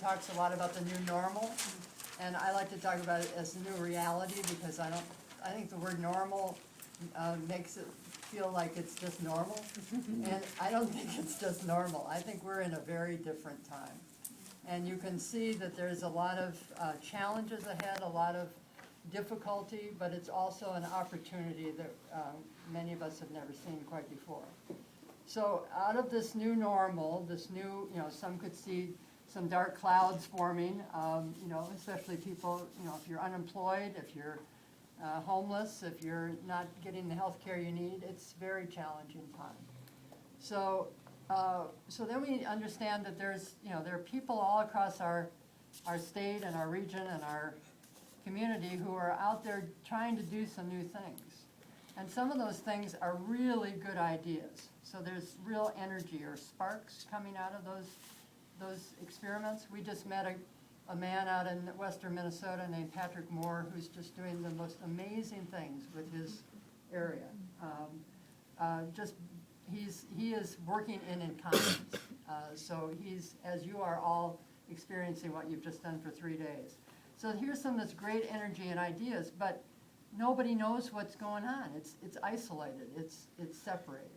talks a lot about the new normal, and I like to talk about it as the new reality because I think the word normal makes it feel like it's just normal, and I don't think it's just normal. I think we're in a very different time. And you can see that there's a lot of challenges ahead, a lot of difficulty, but it's also an opportunity that many of us have never seen quite before. So out of this new normal, this new, some could see some dark clouds forming, especially people, if you're unemployed, if you're homeless, if you're not getting the health care you need, it's a very challenging time. So then we understand that there are people all across our state and our region and our community who are out there trying to do some new things. And some of those things are really good ideas. So there's real energy or sparks coming out of those experiments. We just met a man out in western Minnesota named Patrick Moore who's just doing the most amazing things with his area. He is working in InCommons. So he's, as you are all experiencing what you've just done for 3 days. So here's some of this great energy and ideas, but nobody knows what's going on. It's isolated, it's separated.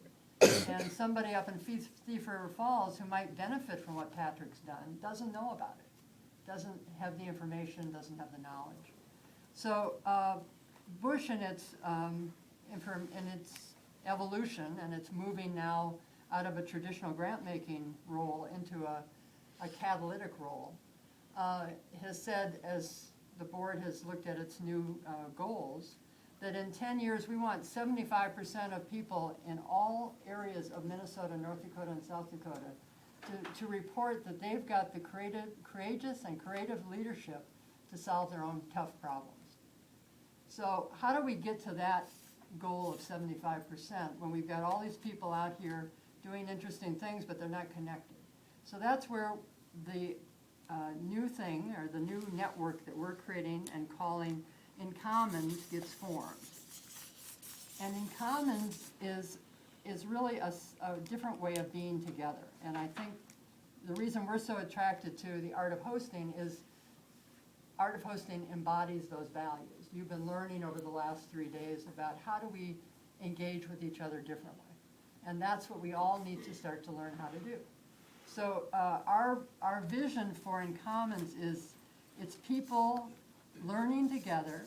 And somebody up in Thief River Falls who might benefit from what Patrick's done doesn't know about it, doesn't have the information, doesn't have the knowledge. So Bush in its evolution, and it's moving now out of a traditional grant-making role into a catalytic role, has said, as the board has looked at its new goals, that in 10 years we want 75% of people in all areas of Minnesota, North Dakota, and South Dakota to report that they've got the courageous and creative leadership to solve their own tough problems. So how do we get to that goal of 75% when we've got all these people out here doing interesting things, but they're not connected? So that's where the new thing, or the new network that we're creating and calling InCommons gets formed. And InCommons is really a different way of being together. And I think the reason we're so attracted to the art of hosting is art of hosting embodies those values. You've been learning over the last 3 days about how do we engage with each other differently. And that's what we all need to start to learn how to do. So our vision for InCommons is it's people learning together,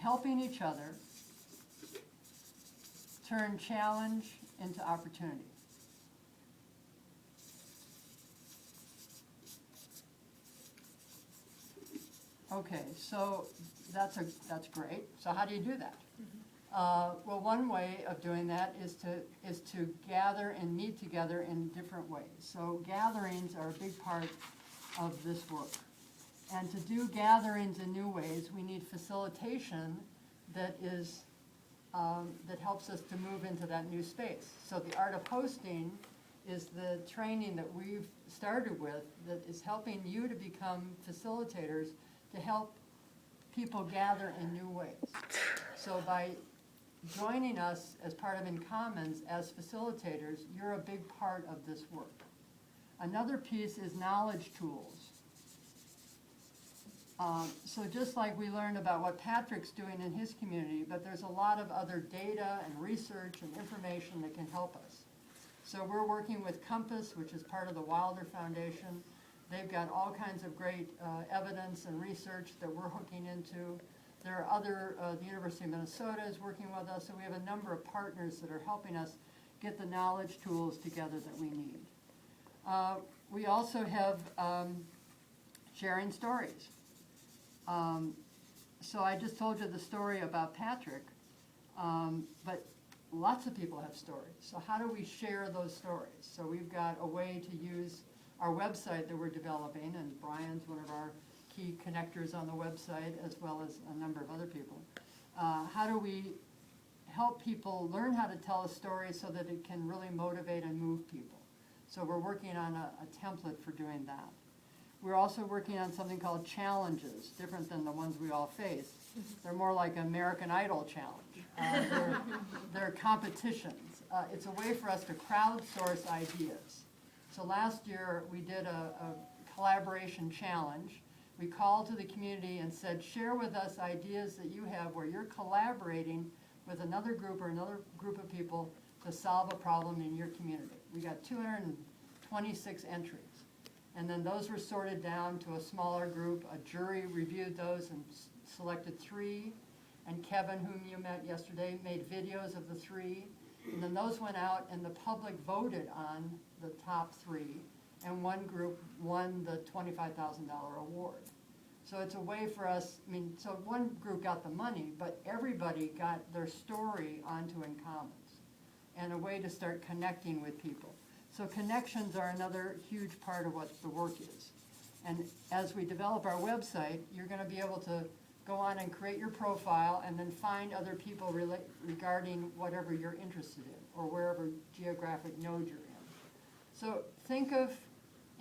helping each other, turn challenge into opportunity. Okay, so that's great. So how do you do that? Well, one way of doing that is to gather and meet together in different ways. So gatherings are a big part of this work. And to do gatherings in new ways, we need facilitation that helps us to move into that new space. So the art of hosting is the training that we've started with that is helping you to become facilitators to help people gather in new ways. So by joining us as part of InCommons as facilitators, you're a big part of this work. Another piece is knowledge tools. So just like we learned about what Patrick's doing in his community, but there's a lot of other data and research and information that can help us. So we're working with Compass, which is part of the Wilder Foundation. They've got all kinds of great evidence and research that we're hooking into. There are other, the University of Minnesota is working with us, so we have a number of partners that are helping us get the knowledge tools together that we need. We also have sharing stories. So I just told you the story about Patrick, but lots of people have stories. So how do we share those stories? So we've got a way to use our website that we're developing, and Brian's one of our key connectors on the website, as well as a number of other people. How do we help people learn how to tell a story so that it can really motivate and move people? So we're working on a template for doing that. We're also working on something called challenges, different than the ones we all face. They're more like American Idol challenge. They're competitions. It's a way for us to crowdsource ideas. So last year, we did a collaboration challenge. We called to the community and said, share with us ideas that you have where you're collaborating with another group or another group of people to solve a problem in your community. We got 226 entries. And then those were sorted down to a smaller group. A jury reviewed those and selected 3. And Kevin, whom you met yesterday, made videos of the 3. And then those went out and the public voted on the top 3. And one group won the $25,000 award. So it's a way for us, I mean, so one group got the money, but everybody got their story onto InCommons, and a way to start connecting with people. So connections are another huge part of what the work is. And as we develop our website, you're going to be able to go on and create your profile and then find other people regarding whatever you're interested in or wherever geographic node you're in. So think of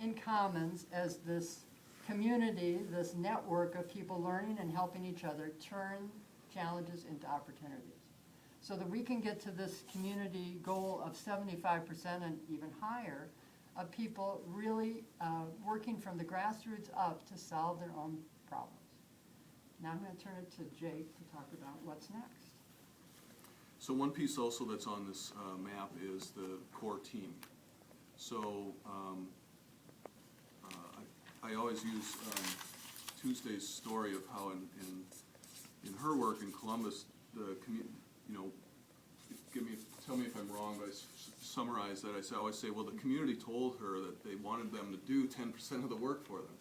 InCommons as this community, this network of people learning and helping each other turn challenges into opportunities, so that we can get to this community goal of 75% and even higher of people really working from the grassroots up to solve their own problems. Now I'm going to turn it to Jake to talk about what's next. So one piece also that's on this map is the core team. So I always use Tuesday's story of how in her work in Columbus, the community, you know, tell me if I'm wrong, but I summarize that. I always say, well, the community told her that they wanted them to do 10% of the work for them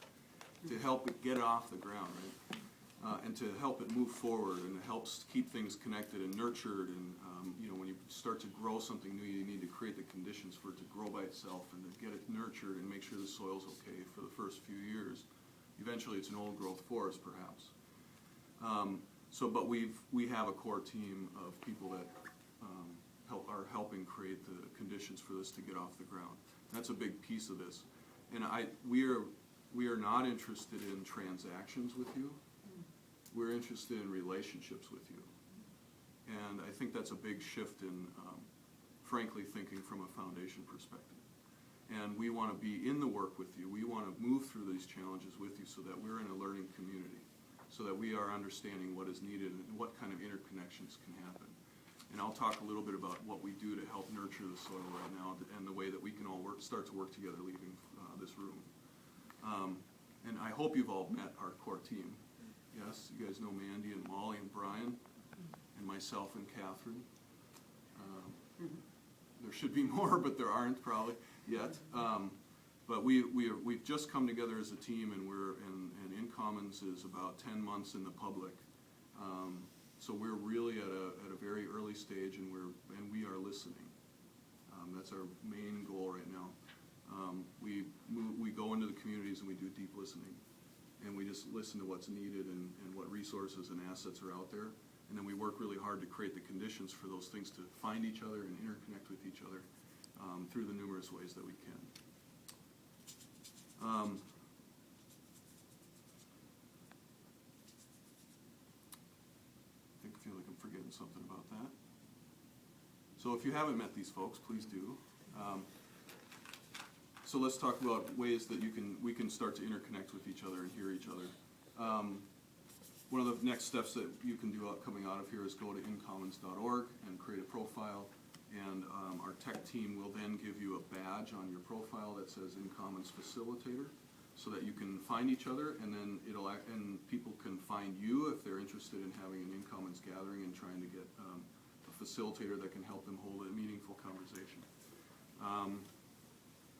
to help it get off the ground, right? And to help it move forward, and it helps keep things connected and nurtured. And you know, when you start to grow something new, you need to create the conditions for it to grow by itself and to get it nurtured and make sure the soil's okay for the first few years. Eventually, it's an old growth forest, perhaps. But we have a core team of people that are helping create the conditions for this to get off the ground. That's a big piece of this. And we are not interested in transactions with you. We're interested in relationships with you. And I think that's a big shift in, frankly, thinking from a foundation perspective. And we want to be in the work with you. We want to move through these challenges with you so that we're in a learning community, so that we are understanding what is needed and what kind of interconnections can happen. And I'll talk a little bit about what we do to help nurture the soil right now and the way that we can all start to work together leaving this room. And I hope you've all met our core team. Yes, you guys know Mandy and Molly and Brian and myself and Catherine. There should be more, but there aren't probably yet. But we've just come together as a team, and and InCommons is about 10 months in the public. So we're really at a very early stage, and we are listening. That's our main goal right now. We go into the communities and we do deep listening. And we just listen to what's needed and what resources and assets are out there. And then we work really hard to create the conditions for those things to find each other and interconnect with each other through the numerous ways that we can. I feel like I'm forgetting something about that. So if you haven't met these folks, please do. So let's talk about ways that we can start to interconnect with each other and hear each other. One of the next steps that you can do coming out of here is go to incommons.org and create a profile, and our tech team will then give you a badge on your profile that says InCommons Facilitator, so that you can find each other, and then people can find you if they're interested in having an InCommons gathering and trying to get a facilitator that can help them hold a meaningful conversation.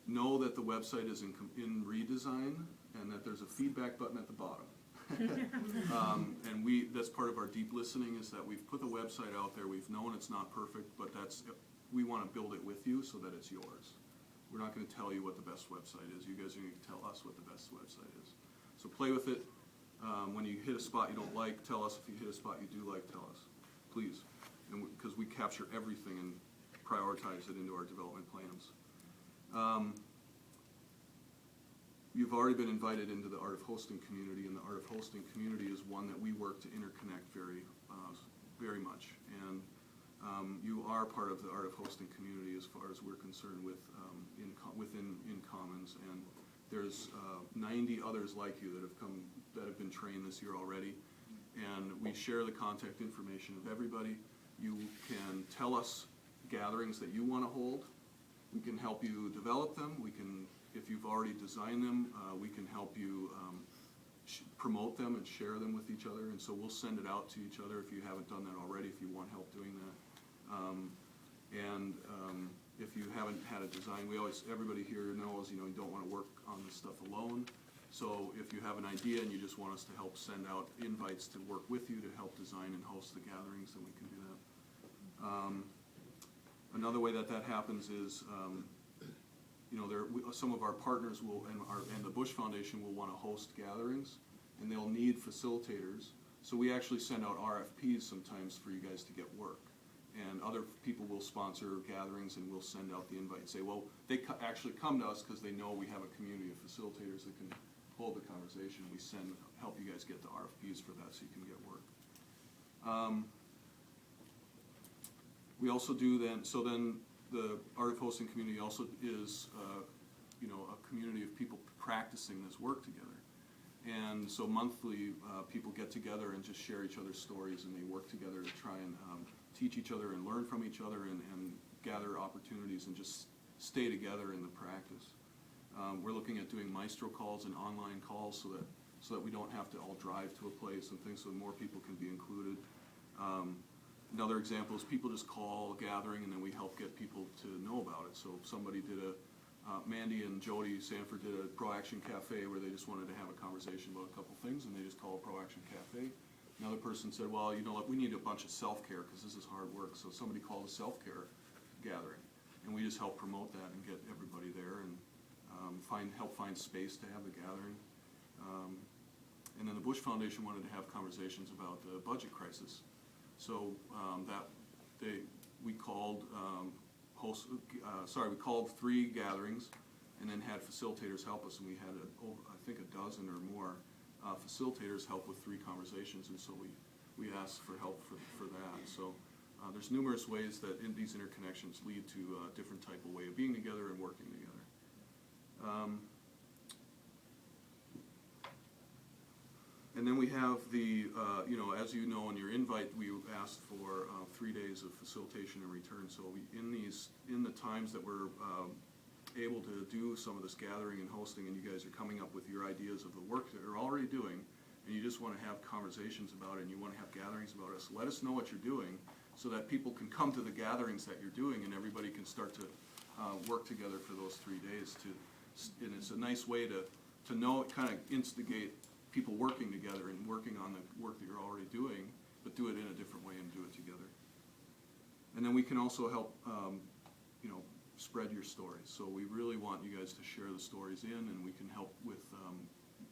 Know that the website is in redesign and that there's a feedback button at the bottom. And that's part of our deep listening, is that we've put the website out there. We've known it's not perfect, but we want to build it with you so that it's yours. We're not going to tell you what the best website is. You guys are going to tell us what the best website is. So play with it. When you hit a spot you don't like, tell us. If you hit a spot you do like, tell us, please. Because we capture everything and prioritize it into our development plans. You've already been invited into the Art of Hosting community, and the Art of Hosting community is one that we work to interconnect very much. And you are part of the art of hosting community as far as we're concerned with within InCommons, and there's 90 others like you that have been trained this year already, and we share the contact information of everybody. You can tell us gatherings that you want to hold. We can help you develop them. We can, if you've already designed them, we can help you promote them and share them with each other, and so we'll send it out to each other if you haven't done that already, if you want help doing that. If you haven't had a design, everybody here knows, you don't want to work on this stuff alone. So if you have an idea and you just want us to help send out invites to work with you to help design and host the gatherings, then we can do that. Another way that happens is, some of our partners will, and the Bush Foundation will want to host gatherings, and they'll need facilitators. So we actually send out RFPs sometimes for you guys to get work. And other people will sponsor gatherings, and we'll send out the invite and say, well, they actually come to us because they know we have a community of facilitators that can hold the conversation. We help you guys get the RFPs for that so you can get work. We also do then the art of hosting community also is a community of people practicing this work together. And so monthly, people get together and just share each other's stories, and they work together to try and teach each other and learn from each other and gather opportunities and just stay together in the practice. We're looking at doing maestro calls and online calls so that we don't have to all drive to a place and things, so more people can be included. Another example is people just call a gathering, and then we help get people to know about it. So somebody did Mandy and Jody Sanford did a Pro Action Cafe where they just wanted to have a conversation about a couple things, and they just called Pro Action Cafe. Another person said, well, we need a bunch of self-care because this is hard work. So somebody called a self-care gathering, and we just help promote that and get everybody there and help find space to have the gathering. And then the Bush Foundation wanted to have conversations about the budget crisis. So we called 3 gatherings, and then had facilitators help us, and we had I think a dozen or more facilitators help with 3 conversations, and so we asked for help for that. So there's numerous ways that these interconnections lead to a different type of way of being together and working together. And then we have as you know in your invite, we asked for 3 days of facilitation in return. So in the times that we're able to do some of this gathering and hosting, and you guys are coming up with your ideas of the work that you're already doing, and you just want to have conversations about it, and you want to have gatherings about us, let us know what you're doing so that people can come to the gatherings that you're doing, and everybody can start to work together for those 3 days. And it's a nice way to know, kind of instigate people working together and working on the work that you're already doing, but do it in a different way and do it together. And then we can also help, spread your stories. So we really want you guys to share the stories in, and we can help with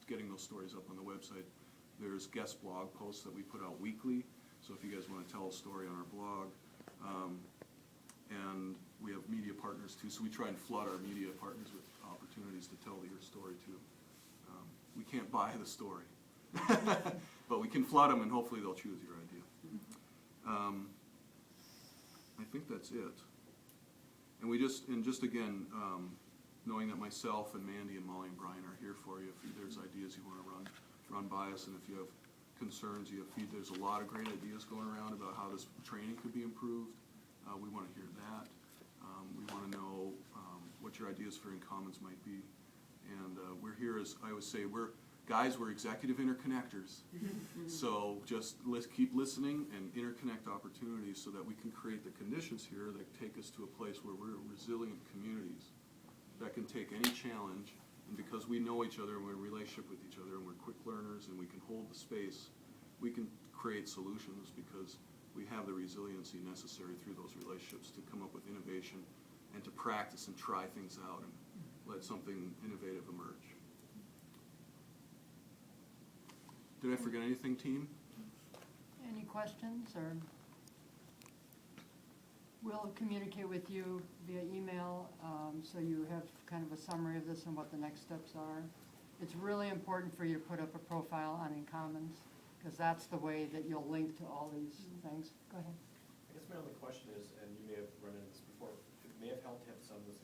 getting those stories up on the website. There's guest blog posts that we put out weekly, so if you guys want to tell a story on our blog. And we have media partners too, so we try and flood our media partners with opportunities to tell your story too. We can't buy the story, but we can flood them, and hopefully they'll choose your idea. I think that's it. And just again, knowing that myself and Mandy and Molly and Brian are here for you if there's ideas you want to run by us, and if you have concerns, there's a lot of great ideas going around about how this training could be improved. We want to hear that. We want to know what your ideas for InCommons might be. And we're here, as I always say, we're executive interconnectors. So just keep listening and interconnect opportunities so that we can create the conditions here that take us to a place where we're resilient communities that can take any challenge. And because we know each other and we're in relationship with each other and we're quick learners and we can hold the space, we can create solutions because we have the resiliency necessary through those relationships to come up with innovation and to practice and try things out and let something innovative emerge. Did I forget anything, team? Any questions, or we'll communicate with you via email, so you have kind of a summary of this and what the next steps are. It's really important for you to put up a profile on InCommons, because that's the way that you'll link to all these things. Go ahead. I guess my only question is, and you may have run into this before, it may have helped to have some of this